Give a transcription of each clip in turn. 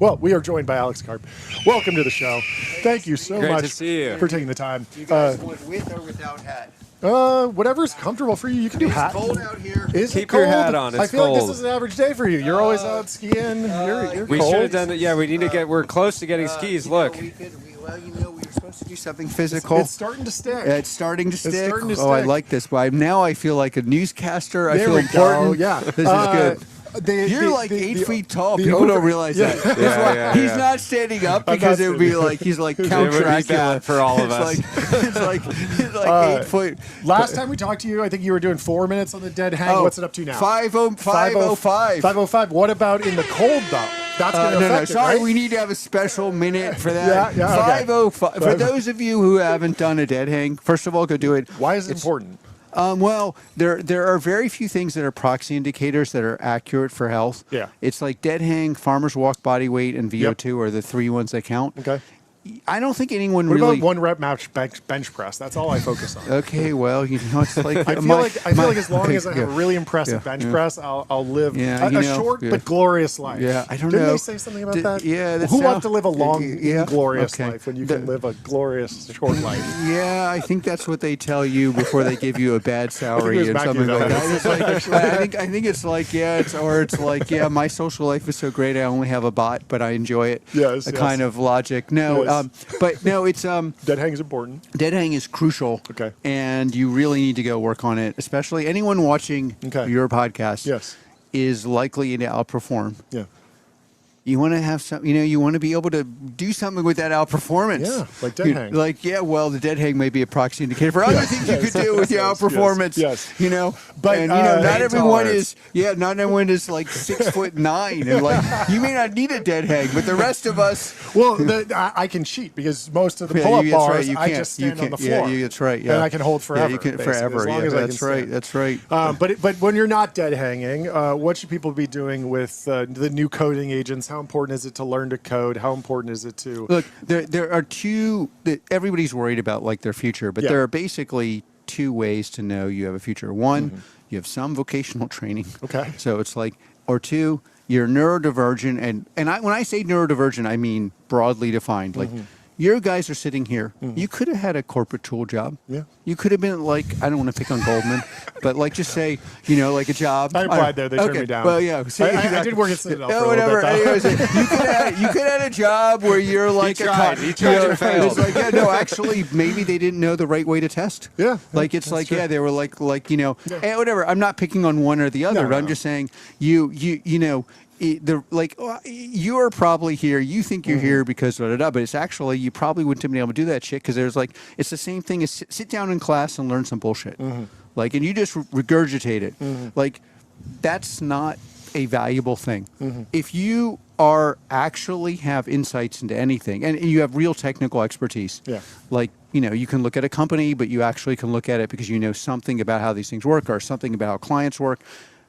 Well, we are joined by Alex Karp. Welcome to the show. Thank you so Great much to see you. for taking the time. You guys want with or without hat? Whatever's comfortable for you. You can do hat. It's cold out here. Is it Keep your cold? hat on. It's I feel like cold. this is an average day for you. You're always out skiing. You're We cold. should have done it. Yeah, we need to get. We're close to getting skis. Look. We were supposed to do something physical. It's starting to stick. It's starting to stick. starting to Oh, I stick. like this. Now I feel like a newscaster. I There feel we important. go. Yeah. This is good. You're like 8 feet tall. People don't realize that. That's why he's not standing up because it would be like he's like Count It would be Dracula bad for all of us. It's like he's like 8 foot. Last time we talked to you, I think you were doing 4 minutes on the dead hang. What's it up to now? 5:05. 5:05. What about in the cold though? That's going to affect it, Sorry, right? we need to have a special minute for that. Yeah, okay. 5:05. For those of you who haven't done a dead hang, first of all, go do it. Why is it important? Well, there are very few things that are proxy indicators that are accurate for health. Yeah. It's like dead hang, farmer's walk, body weight, and VO2 are the three ones that count. Okay. I don't think anyone What really. about one rep match bench press? That's all I focus on. Okay, well, it's like I feel like as long as I have a really impressive bench press, I'll live a short but glorious life. Yeah, I don't Didn't know. they say something about that? Yeah, Who wants to live a long, glorious okay. life when you can live a glorious short life? Yeah, I think that's what they tell you before they give you a bad salary was and something like Machiavelli. that. It's like, I think it's like it's like my social life is so great I only have a bot but I enjoy it. Yes, kind of logic. No, Yes. but no, it's Dead hang is important. dead hang is crucial. Okay. And you really need to go work on it, especially anyone watching your podcast. Yes. Is likely to outperform. Yeah. You want to have some, you want to be able to do something with that outperformance. Yeah, like dead hang. Well, the dead hang may be a proxy indicator for other things you could do with your outperformance. Yes. But not everyone tolerance. not everyone is like 6'9", and like you may not need a dead hang, but the rest of us. Well, I can cheat because most of the pull-up bars, I just stand on the floor. Yeah, that's right. Yeah. And I can hold forever. Yeah, you can basically, forever. as long Yeah, as I can that's right. stand. That's right. But when you're not dead hanging, what should people be doing with the new coding agents? How important is it to learn to code? How important is it to look? There are two. Everybody's worried about like their future, but there are basically two ways to know you have a future. One, you have some vocational training. Okay. So it's like, or two, you're neurodivergent, and when I say neurodivergent, I mean broadly defined. Like, your guys are sitting here. You could have had a corporate tool job. Yeah. You could have been like, I don't want to pick on Goldman, but like just say, like a job. I applied there. They turned me down. Well, yeah. See, I did work at Citadel for a whatever. little bit, though. Anyways, you could have had a job where you're like He tried and failed. It's like, no, actually, maybe they didn't know the right way to test. Yeah. Like it's like, true. they were like, whatever. I'm not picking on one or the other. No, but I'm no. just saying, you are probably here. You think you're here because but it's actually you probably wouldn't have been able to do that shit because there's like it's the same thing as sit down in class and learn some bullshit, and you just regurgitate it. Like that's not a valuable thing. If you are actually have insights into anything and you have real technical expertise, you can look at a company, but you actually can look at it because you know something about how these things work or something about how clients work.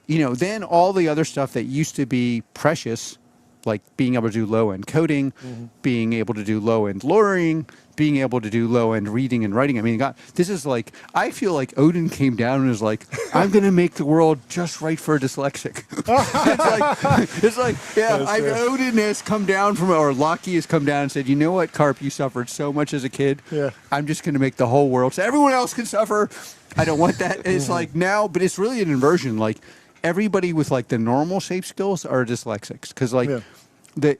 Then all the other stuff that used to be precious, like being able to do low-end coding, being able to do low-end lawyering, being able to do low-end reading and writing. I mean, this is like, I feel like Odin came down and was like, I'm going to make the world just right for a dyslexic. Odin has come down or Loki has come down and said, you know what, Karp, you suffered so much as a kid. Yeah. I'm just going to make the whole world so everyone else can suffer. I don't want that. It's like now, but it's really an inversion. Like, everybody with like the normal shape skills are dyslexics because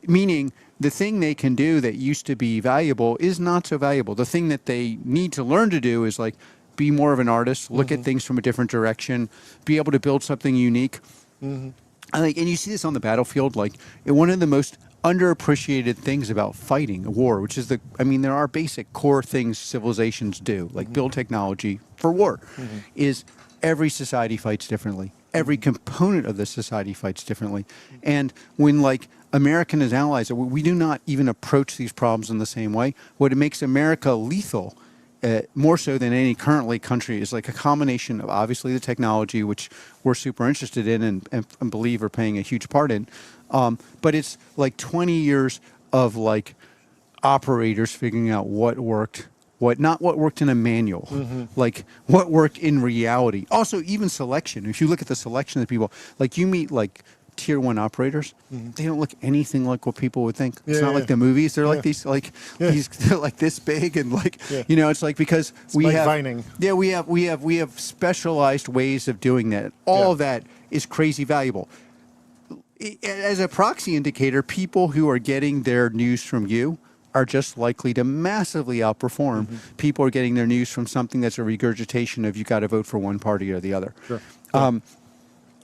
meaning the thing they can do that used to be valuable is not so valuable. The thing that they need to learn to do is like be more of an artist, look at things from a different direction, be able to build something unique. And you see this on the battlefield. Like one of the most underappreciated things about fighting a war, which is there are basic core things civilizations do, like build technology for war, is every society fights differently. Every component of the society fights differently. And when like America and his allies, we do not even approach these problems in the same way. What makes America lethal, more so than any currently country, is like a combination of obviously the technology, which we're super interested in and believe are playing a huge part in. But it's like 20 years of like operators figuring out what worked, not what worked in a manual, like what worked in reality. Also, even selection. If you look at the selection of people, like you meet like tier one operators, they don't look anything like what people would think. It's Yeah, not yeah. like the movies. They're like Yeah. these, like Yeah. these, they're like this big and like, Yeah. you know, it's like because we like have, Vining. yeah, we have specialized ways of doing that. All Yeah. of that is crazy valuable. As a proxy indicator, people who are getting their news from you are just likely to massively outperform people who are getting their news from something that's a regurgitation of you got to vote for one party or the other. Sure.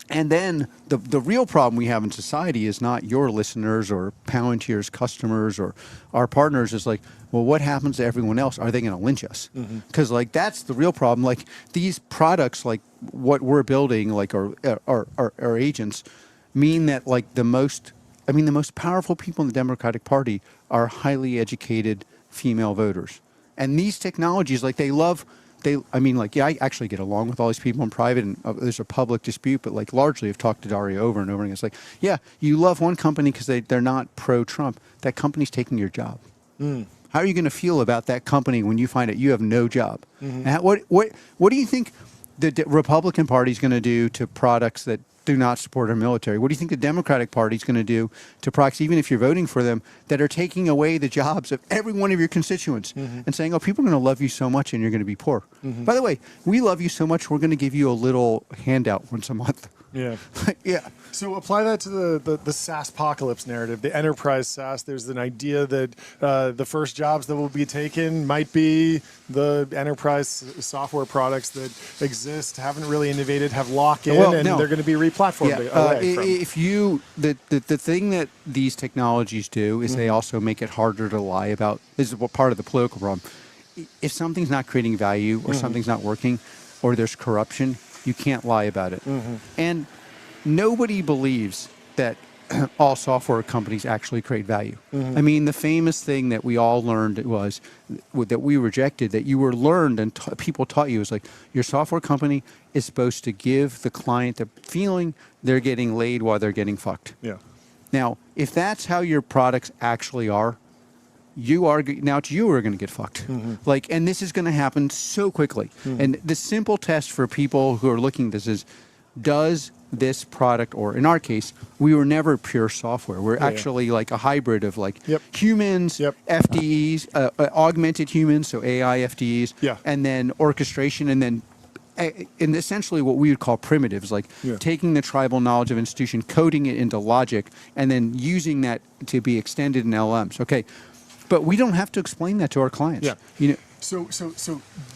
And then the real problem we have in society is not your listeners or Palantir's customers or our partners. Is like, well, what happens to everyone else? Are they going to lynch us? Because like that's the real problem. Like these products, like what we're building, like our agents, mean that like the most powerful people in the Democratic Party are highly educated female voters. And these technologies, like I actually get along with all these people in private, and there's a public dispute, but like largely I've talked to Daria over and over again. It's like, yeah, you love one company because they're not pro-Trump. That company's taking your job. How are you going to feel about that company when you find out you have no job? And what do you think the Republican Party is going to do to products that do not support our military? What do you think the Democratic Party is going to do to products, even if you're voting for them, that are taking away the jobs of every one of your constituents and saying, oh, people are going to love you so much and you're going to be poor. By the way, we love you so much, we're going to give you a little handout once a month. Yeah. Yeah. So apply that to the SaaS apocalypse narrative, the enterprise SaaS. There's an idea that the first jobs that will be taken might be the enterprise software products that exist, haven't really innovated, have lock-in, and they're going to be replatformed away from. If you the thing that these technologies do is they also make it harder to lie about. This is what part of the political problem. If something's not creating value or something's not working or there's corruption, you can't lie about it. And nobody believes that all software companies actually create value. I mean, the famous thing that we all learned was that we rejected, that you were learned and people taught you, is like your software company is supposed to give the client the feeling they're getting laid while they're getting fucked. Yeah. Now, if that's how your products actually are, you are going to get fucked. Like, and this is going to happen so quickly. And the simple test for people who are looking at this is, does this product, or in our case, we were never pure software. We're actually like a hybrid of like humans, FDEs, augmented humans, so AI FDEs, and then orchestration, and then and essentially what we would call primitives, like taking the tribal knowledge of institution, coding it into logic, and then using that to be extended in LLMs. Okay. But we don't have to explain that to our clients. Yeah. You know. So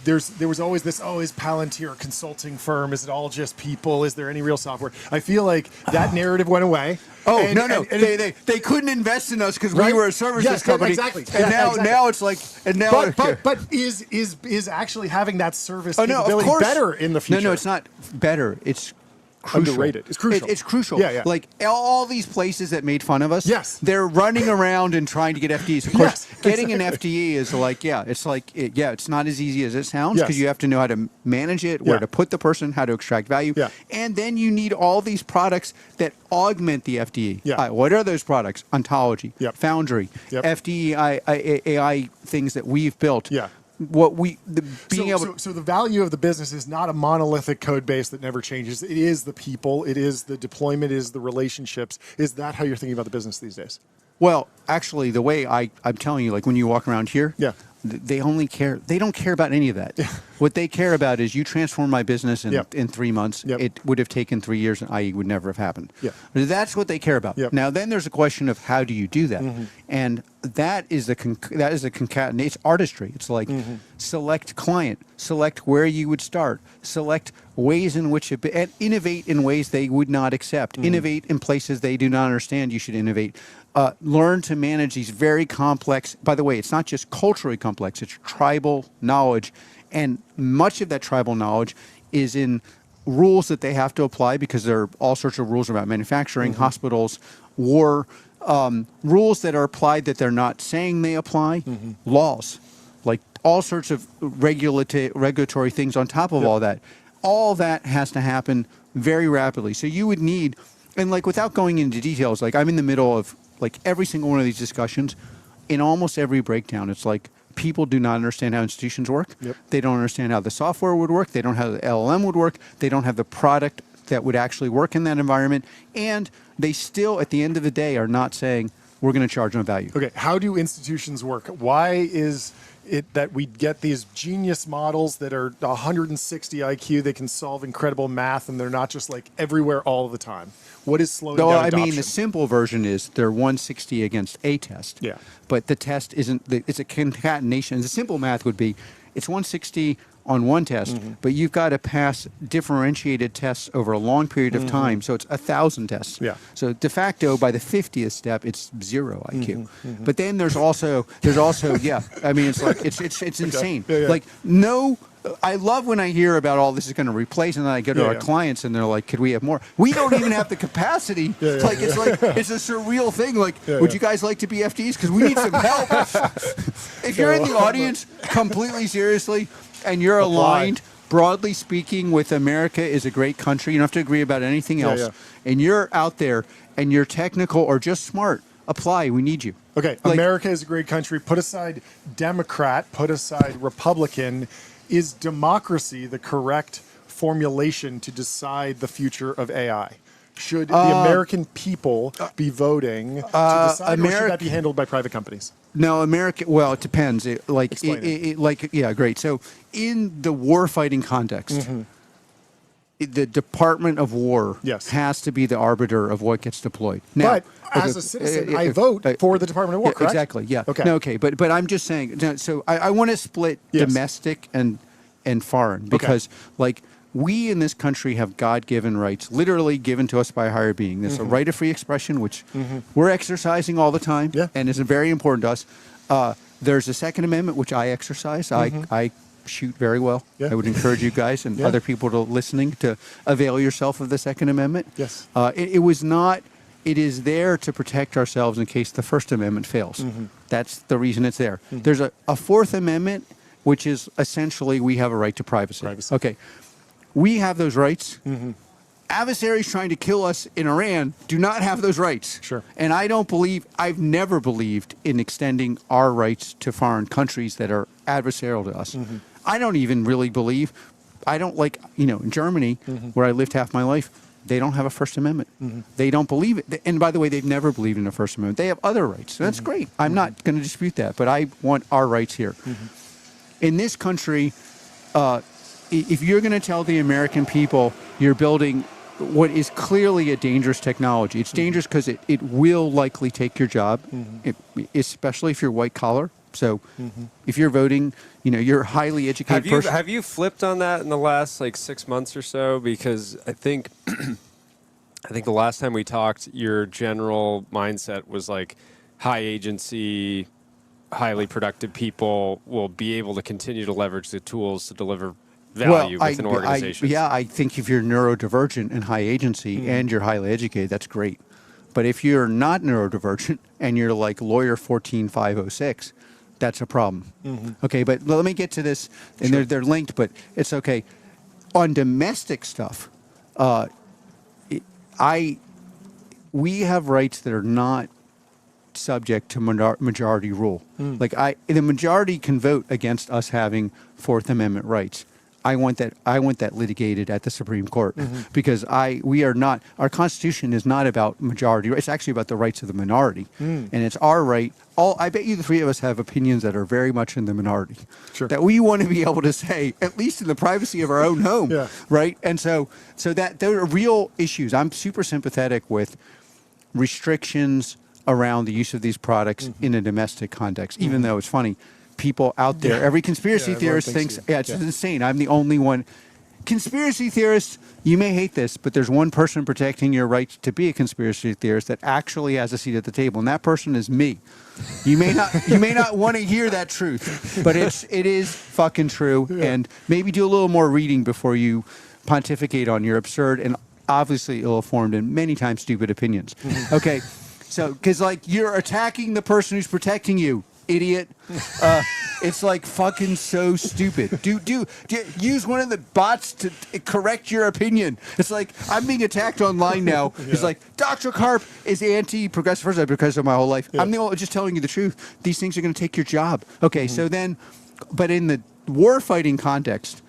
there was always this, is Palantir a consulting firm? Is it all just people? Is there any real software? I feel like that narrative went away. Oh, and, no. And they couldn't invest in us because we were a services company. Exactly. And now it's like, and now. But is actually having that service no, of capability course, better in the future? No, it's not better. It's crucial. Underrated. It's crucial. It's crucial. Yeah. Like all these places that made fun of us. Yes. They're running around and trying to get FTEs. Of course, getting an FTE is like, it's not as easy as it sounds because you have to know how to manage it, where to put the person, how to extract value. Yeah. And then you need all these products that augment the FTE. Yeah. What are those products? Ontology, Foundry, FTE, AI things that we've built. Yeah. So the value of the business is not a monolithic code base that never changes. It is the people, it is the deployment, it is the relationships. Is that how you're thinking about the business these days? Well, actually, the way I'm telling you, like when you walk around here, they only care. They don't care about any of that. What they care about is you transform my business in 3 months. It would have taken 3 years, and i.e. would never have happened. That's what they care about. Now, then there's a question of how do you do that, and that is a concatenate. It's artistry. It's like select client, select where you would start, select ways in which and innovate in ways they would not accept, innovate in places they do not understand. You should innovate. Learn to manage these very complex, by the way, it's not just culturally complex, it's tribal knowledge. And much of that tribal knowledge is in rules that they have to apply because there are all sorts of rules about manufacturing, hospitals, war, rules that are applied that they're not saying they apply, laws, like all sorts of regulatory things on top of all that. All that has to happen very rapidly. So you would need, and like without going into details, like I'm in the middle of like every single one of these discussions, in almost every breakdown, it's like people do not understand how institutions work. They don't understand how the software would work. They don't know how the LLM would work. They don't have the product that would actually work in that environment. And they still, at the end of the day, are not saying, we're going to charge on value. Okay, how do institutions work? Why is it that we get these genius models that are 160 IQ, they can solve incredible math, and they're not just like everywhere all the time? What is slowing down adoption? I mean, the simple version is they're 160 against a test. Yeah. But the test isn't, it's a concatenation. The simple math would be, it's 160 on one test, but you've got to pass differentiated tests over a long period of time. So it's 1,000 tests. Yeah. So de facto, by the 50th step, it's 0 IQ. But then there's also, yeah. I mean, it's like it's insane. Yeah, yeah. Like no. I love when I hear about all this is going to replace, and then I go to our yeah. clients, and they're like, "Could we have more?" We don't even have the capacity. It's like it's a surreal thing. Like, would you guys like to be FDs? Because we need some help. If you're in the audience, completely seriously, and you're aligned, broadly speaking, with America is a great country. You don't have to agree about anything else. And you're out there, and you're technical or just smart. Apply. We need you. Okay, like, America is a great country. Put aside Democrat, put aside Republican. Is democracy the correct formulation to decide the future of AI? Should the American people be voting to decide, or should that be handled by private companies? No, America. Well, it depends. Yeah, great. So, in the war-fighting context, the Department of War has to be the arbiter of what gets deployed. Now, but as a citizen, I vote for the Department of War, correct? Exactly, yeah. Okay. No, okay, but I'm just saying, so I want to split domestic and foreign, because like we in this country have God-given rights, literally given to us by a higher being. There's a right of free expression, which we're exercising all the time and is very important to us. There's a Second Amendment, which I exercise. I shoot very well. I would encourage you guys and other people to listening to avail yourself of the Second Amendment. Yes. It is there to protect ourselves in case the First Amendment fails. That's the reason it's there. There's a Fourth Amendment, which is essentially we have a right to privacy. Okay. We have those rights. Adversaries trying to kill us in Iran do not have those rights. Sure. And I've never believed in extending our rights to foreign countries that are adversarial to us. I don't even really believe, I don't like, in Germany, where I lived half my life, they don't have a First Amendment. They don't believe it. And by the way, they've never believed in a First Amendment. They have other rights. That's great. I'm not going to dispute that, but I want our rights here. In this country, if you're going to tell the American people you're building what is clearly a dangerous technology, it's dangerous because it will likely take your job, especially if you're white collar. So if you're voting, you're a highly educated person. Have you flipped on that in the last 6 months or so? Because I think the last time we talked, your general mindset was high agency, highly productive people will be able to continue to leverage the tools to deliver value within organizations. I think if you're neurodivergent and high agency and you're highly educated, that's great. But if you're not neurodivergent and you're like lawyer 14506, that's a problem. Okay, but let me get to this, and they're linked, but it's okay. On domestic stuff, we have rights that are not subject to majority rule. The majority can vote against us having Fourth Amendment rights. I want that litigated at the Supreme Court because we are not. Our Constitution is not about majority. It's actually about the rights of the minority, and it's our right. I bet you the three of us have opinions that are very much in the minority. Sure. That we want to be able to say, at least in the privacy of our own home, right? And so that there are real issues. I'm super sympathetic with restrictions around the use of these products in a domestic context, even though it's funny. People out there, every conspiracy theorist thinks it's insane. I'm the only one. Conspiracy theorists, you may hate this, but there's one person protecting your right to be a conspiracy theorist that actually has a seat at the table, and that person is me. You may not want to hear that truth, but it is fucking true. And maybe do a little more reading before you pontificate on your absurd and obviously ill-informed and many times stupid opinions. Okay, so because you're attacking the person who's protecting you. Idiot. It's fucking so stupid. Do use one of the bots to correct your opinion. It's I'm being attacked online now. It's Dr. Karp is anti-progressive. First, I've been progressive my whole life. I'm just telling you the truth. These things are going to take your job. Okay, so then, but in the war-fighting context,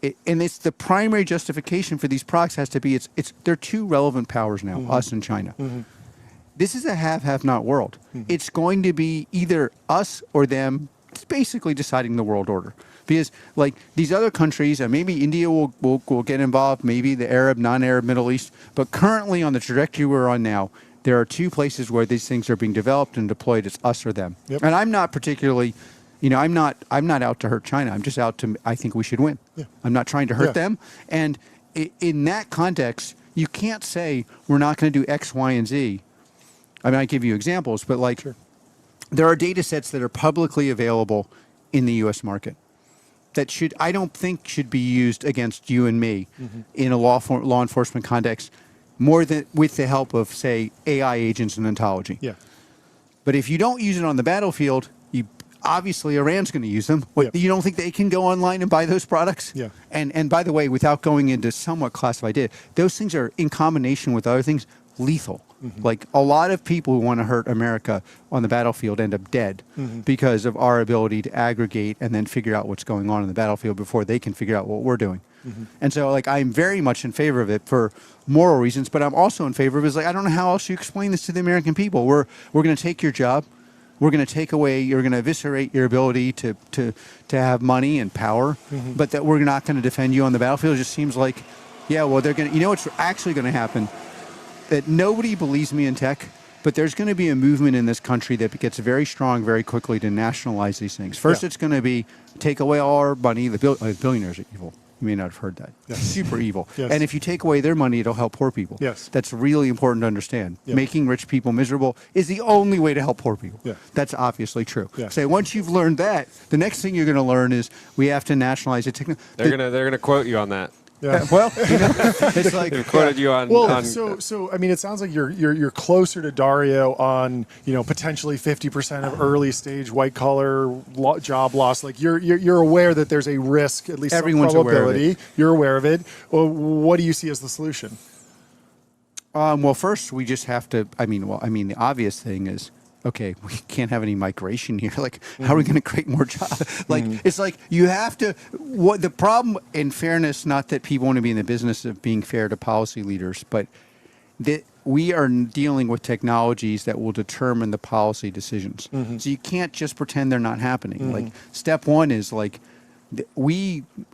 and it's the primary justification for these products has to be they're two relevant powers now, us and China. This is a have not world. It's going to be either us or them. It's basically deciding the world order. Because like these other countries, and maybe India will get involved, maybe the Arab, non-Arab Middle East, but currently on the trajectory we're on now, there are two places where these things are being developed and deployed. It's us or them. Yep. And I'm not particularly, I'm not out to hurt China. I'm just out to, I think we should win. Yeah. I'm not trying to hurt them. And in that context, you can't say we're not going to do X, Y, and Z. I mean, I give you examples, but like there are data sets that are publicly available in the U.S. market that I don't think should be used against you and me in a law enforcement context more than with the help of, say, AI agents and ontology. Yeah. But if you don't use it on the battlefield, obviously Iran's going to use them. You don't think they can go online and buy those products? Yeah. And by the way, without going into somewhat classified data, those things are, in combination with other things, lethal. Like a lot of people who want to hurt America on the battlefield end up dead because of our ability to aggregate and then figure out what's going on in the battlefield before they can figure out what we're doing. And so like I'm very much in favor of it for moral reasons, but I'm also in favor of it. Like I don't know how else you explain this to the American people. We're going to take your job. We're going to take away, you're going to eviscerate your ability to have money and power, but that we're not going to defend you on the battlefield. It just seems like, yeah, well, they're going to, what's actually going to happen? That nobody believes me in tech, but there's going to be a movement in this country that gets very strong very quickly to nationalize these things. First, it's going to be take away all our money. The billionaires are evil. You may not have heard that. Yes. Super evil. Yes. And if you take away their money, it'll help poor people. Yes. That's really important to understand. Yep. Making rich people miserable is the only way to help poor people. Yeah. That's obviously true. Yes. So once you've learned that, the next thing you're going to learn is we have to nationalize it. They're gonna quote you on that. Yeah. Well, it's like they've quoted you on. Well, so I mean, it sounds like you're closer to Dario on potentially 50% of early stage white collar job loss. Like you're aware that there's a risk, at least everyone's some probability. Aware of it. You're aware of it. Well, what do you see as the solution? Well, first we just have to. The obvious thing is, okay, we can't have any migration here. Like, how are we going to create more jobs? Like, it's like you have to. What the problem, in fairness, not that people want to be in the business of being fair to policy leaders, but that we are dealing with technologies that will determine the policy decisions. So you can't just pretend they're not happening. Like, step one is like,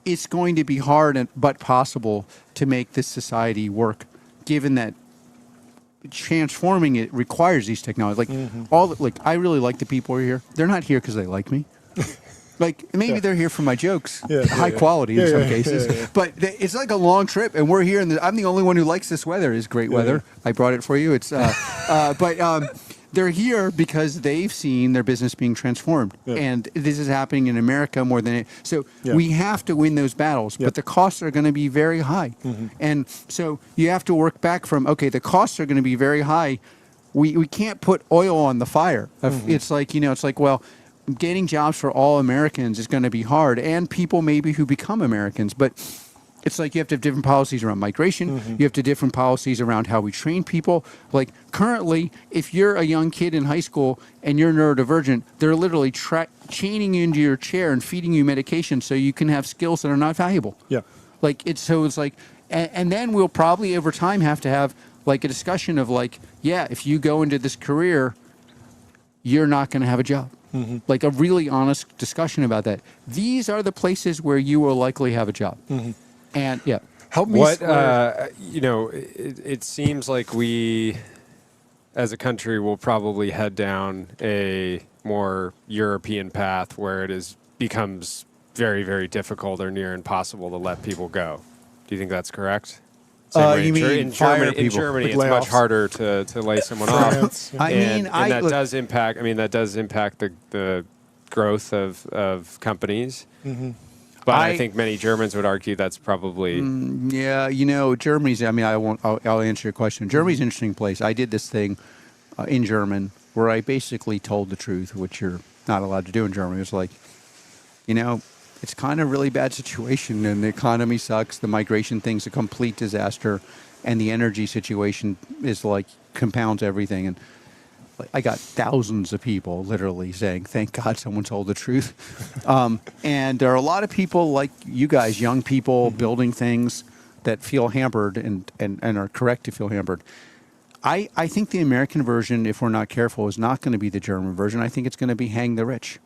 it's going to be hard but possible to make this society work, given that transforming it requires these technologies. Like I really like the people who are here. They're not here because they like me. Like maybe they're here for my jokes, high quality in some cases. But it's like a long trip, and we're here. And I'm the only one who likes this weather. It's great weather. I brought it for you. It's but they're here because they've seen their business being transformed, and this is happening in America more than it. So we have to win those battles, but the costs are going to be very high, and so you have to work back from the costs are going to be very high. We can't put oil on the fire. It's like well, getting jobs for all Americans is going to be hard, and people maybe who become Americans, but. It's like you have to have different policies around migration. You have to have different policies around how we train people. Like currently, if you're a young kid in high school and you're neurodivergent, they're literally chaining you into your chair and feeding you medication so you can have skills that are not valuable. Yeah. Like it's like, and then we'll probably over time have to have like a discussion of like, if you go into this career, you're not going to have a job. Like a really honest discussion about that. These are the places where you will likely have a job. And help me. It seems like we, as a country, will probably head down a more European path where it becomes very, very difficult or near impossible to let people go. Do you think that's correct? You mean in Germany? In Germany, it's much harder to lay someone off. And that does impact. I mean, that does impact the growth of companies. But I think many Germans would argue that's probably... Germany's... I'll answer your question. Germany's an interesting place. I did this thing in German where I basically told the truth, which you're not allowed to do in Germany. It's like, it's kind of a really bad situation, and the economy sucks. The migration thing's a complete disaster, and the energy situation is like compounds everything. And I got thousands of people literally saying, "Thank God someone told the truth." And there are a lot of people like you guys, young people, building things that feel hampered and are correct to feel hampered. I think the American version, if we're not careful, is not going to be the German version. I think it's going to be hang the rich.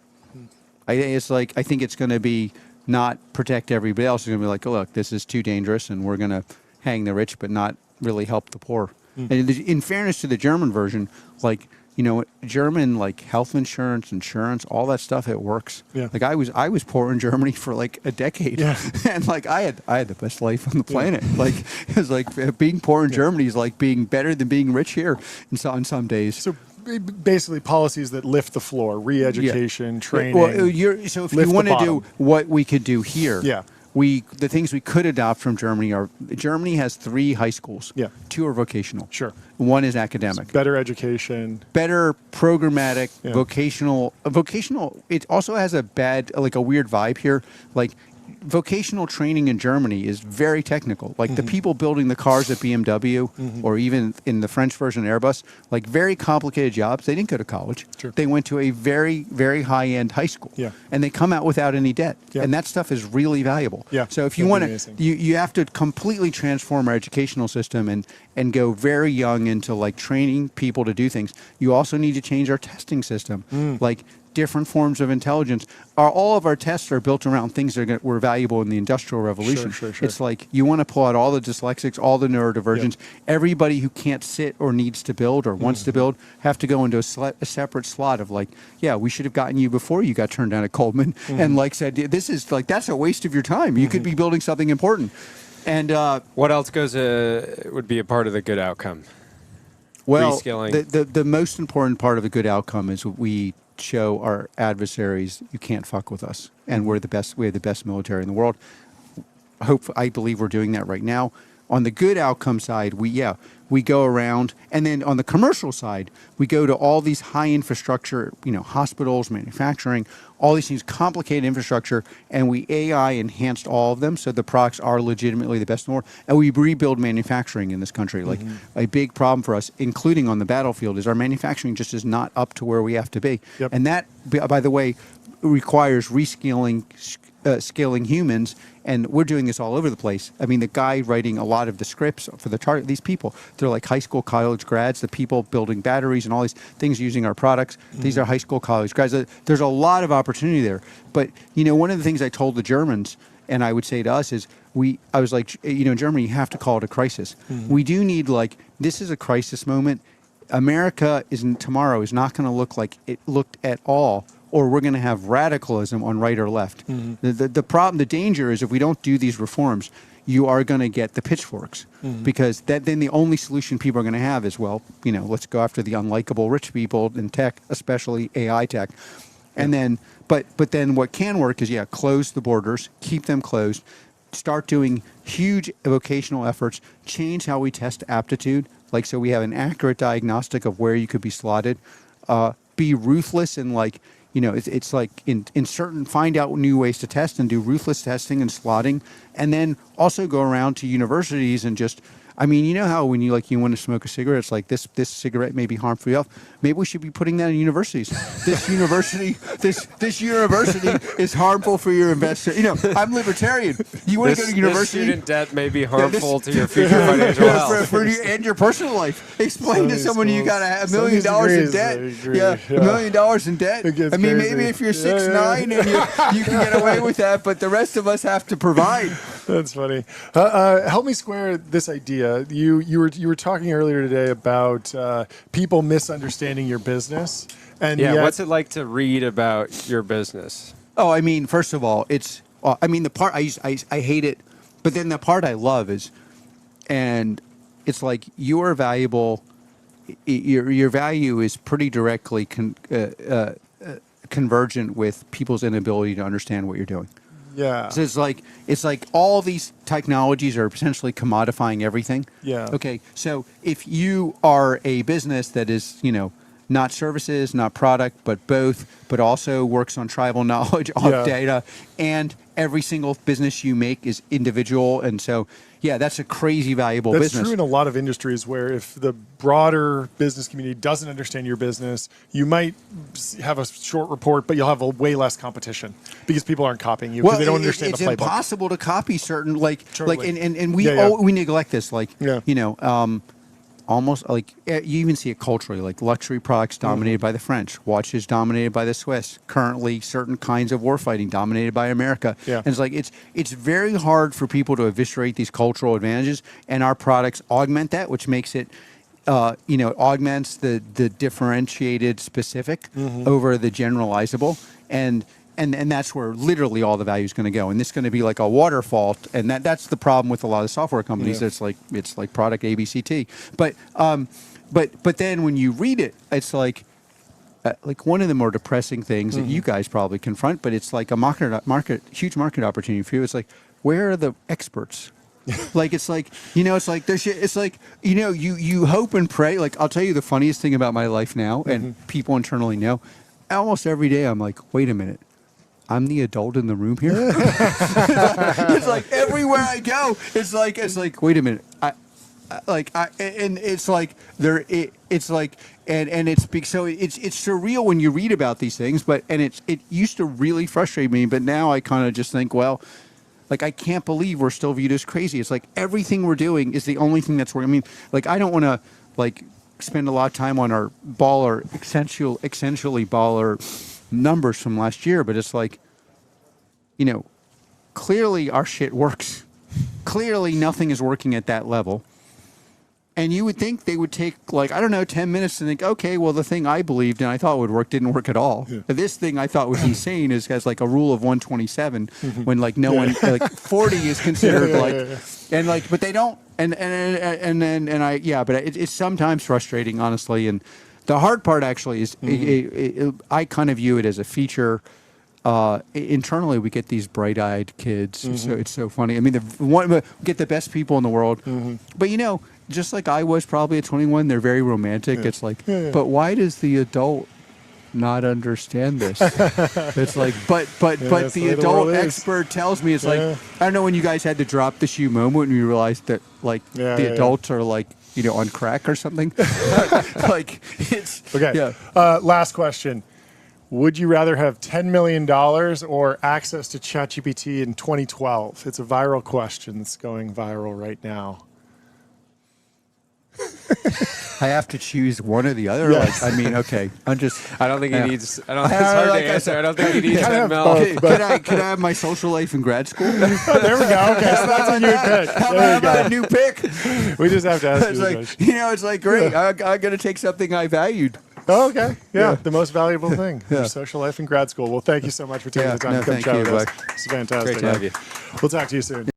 I think it's going to be not protect everybody else. It's going to be like, oh, look, this is too dangerous, and we're going to hang the rich, but not really help the poor. And in fairness to the German version, like, you know, German, like, health insurance, all that stuff, it works. Yeah. Like, I was poor in Germany for like a decade, and like I had the best life on the planet. Like, it was like being poor in Germany is like being better than being rich here on some days. So basically, policies that lift the floor, re-education, training. Well, so if you want to do what we could do here, the things we could adopt from Germany are, Germany has 3 high schools. 2 are vocational. Sure. 1 is academic. It's better education. Better programmatic, vocational. Vocational, it also has a weird vibe here. Like, vocational training in Germany is very technical. Like the people building the cars at BMW or even in the French version Airbus, like very complicated jobs. They didn't go to college. Sure. They went to a very, very high-end high school. And they come out without any debt. And that stuff is really valuable. So if you want to, you have to completely transform our educational system and go very young into like training people to do things. You also need to change our testing system. Like, different forms of intelligence. All of our tests are built around things that were valuable in the Industrial Revolution. Sure. It's like you want to pull out all the dyslexics, all the neurodivergents, everybody who can't sit or needs to build or wants to build have to go into a separate slot of like, we should have gotten you before you got turned down at Coleman and like said, this is like, that's a waste of your time. You could be building something important. And what else would be a part of the good outcome? Well, reskilling. The most important part of a good outcome is we show our adversaries you can't fuck with us, and we're the best. We have the best military in the world. I believe we're doing that right now. On the good outcome side, we go around, and then on the commercial side, we go to all these high infrastructure, hospitals, manufacturing, all these things, complicated infrastructure, and we AI enhanced all of them so the products are legitimately the best in the world, and we rebuild manufacturing in this country. Like, a big problem for us, including on the battlefield, is our manufacturing just is not up to where we have to be. And that, by the way, requires reskilling, scaling humans, and we're doing this all over the place. I mean, the guy writing a lot of the scripts for the target, these people, they're like high school, college grads. The people building batteries and all these things using our products, these are high school, college grads. There's a lot of opportunity there. But, one of the things I told the Germans, and I would say to us, is I was like, in Germany, you have to call it a crisis. We do need, like, this is a crisis moment. America tomorrow is not going to look like it looked at all, or we're going to have radicalism on right or left. The problem, the danger is if we don't do these reforms, you are going to get the pitchforks, because then the only solution people are going to have is, let's go after the unlikable rich people in tech, especially AI tech. And then, but then what can work is, close the borders, keep them closed, start doing huge vocational efforts, change how we test aptitude, like so we have an accurate diagnostic of where you could be slotted, be ruthless and like, it's like in certain, find out new ways to test and do ruthless testing and slotting, and then also go around to universities and just, how when you want to smoke a cigarette, it's like this cigarette may be harmful for you. Maybe we should be putting that in universities. This university is harmful for your investor. I'm libertarian. You want to go to university? This student debt may be harmful to your future financial health. And your personal life. Explain to someone you got $1 million in debt. $1 million in debt. Maybe if you're 6'9" and you can get away with that, but the rest of us have to provide. That's funny. Help me square this idea. You were talking earlier today about people misunderstanding your business, and what's it like to read about your business? Oh, first of all, it's the part I hate it, but then the part I love is, and it's like you are valuable. Your value is pretty directly convergent with people's inability to understand what you're doing. Yeah. So it's like all these technologies are potentially commodifying everything. Yeah. Okay. So if you are a business that is, not services, not product, but both, but also works on tribal knowledge of data, and every single business you make is individual. And so, yeah, that's a crazy valuable business. That's true in a lot of industries where if the broader business community doesn't understand your business, you might have a short report, but you'll have a way less competition because people aren't copying you because they don't understand the playbook. It's impossible to copy certain, and we we neglect this, almost like you even see it culturally, like luxury products dominated by the French, watches dominated by the Swiss, currently certain kinds of warfighting dominated by America. And it's like it's very hard for people to eviscerate these cultural advantages, and our products augment that, which makes it it augments the differentiated specific over the generalizable, and that's where literally all the value is going to go. And this is going to be like a waterfall. And that's the problem with a lot of software companies. It's like product ABCT. But then when you read it, it's like one of the more depressing things that you guys probably confront. But it's like a huge market opportunity for you. It's like, where are the experts? It's like you hope and pray. Like, I'll tell you the funniest thing about my life now, and people internally know. Almost every day, I'm like, wait a minute. I'm the adult in the room here. It's like everywhere I go, it's like, wait a minute. And it's like it's surreal when you read about these things, but it used to really frustrate me, but now I kind of just think, well, like, I can't believe we're still viewed as crazy. It's like everything we're doing is the only thing that's working. I mean, like, I don't want to spend a lot of time on our essentially baller numbers from last year, but it's like, clearly our shit works. Clearly nothing is working at that level. And you would think they would take 10 minutes to think, okay, well, the thing I believed and I thought would work didn't work at all. This thing I thought was insane has like a rule of 127 when no one 40 is considered but they don't. But it's sometimes frustrating, honestly. And the hard part actually is I kind of view it as a feature. Internally, we get these bright-eyed kids. So it's so funny. I mean, we get the best people in the world. But just like I was probably at 21, they're very romantic. It's like, but why does the adult not understand this? It's like, but the adult expert tells me, it's like, I don't know when you guys had to drop the shoe moment when you realized that the adults are on crack or something. It's okay. Last question. Would you rather have $10 million or access to ChatGPT in 2012? It's a viral question that's going viral right now. I have to choose one or the other. Yes. I don't think he needs. I don't. It's hard to answer. I don't think he needs $10 million. Could I have my social life in grad school? There we go. Okay, so that's a new pick. How about a new pick? We just have to ask it's you. It's like great. I'm going to take something I valued. Oh, okay. Yeah, the most valuable thing. Your social life in grad school. Well, thank you so much for taking the time to come chat with us. It's fantastic. Great to have you. We'll talk to you soon.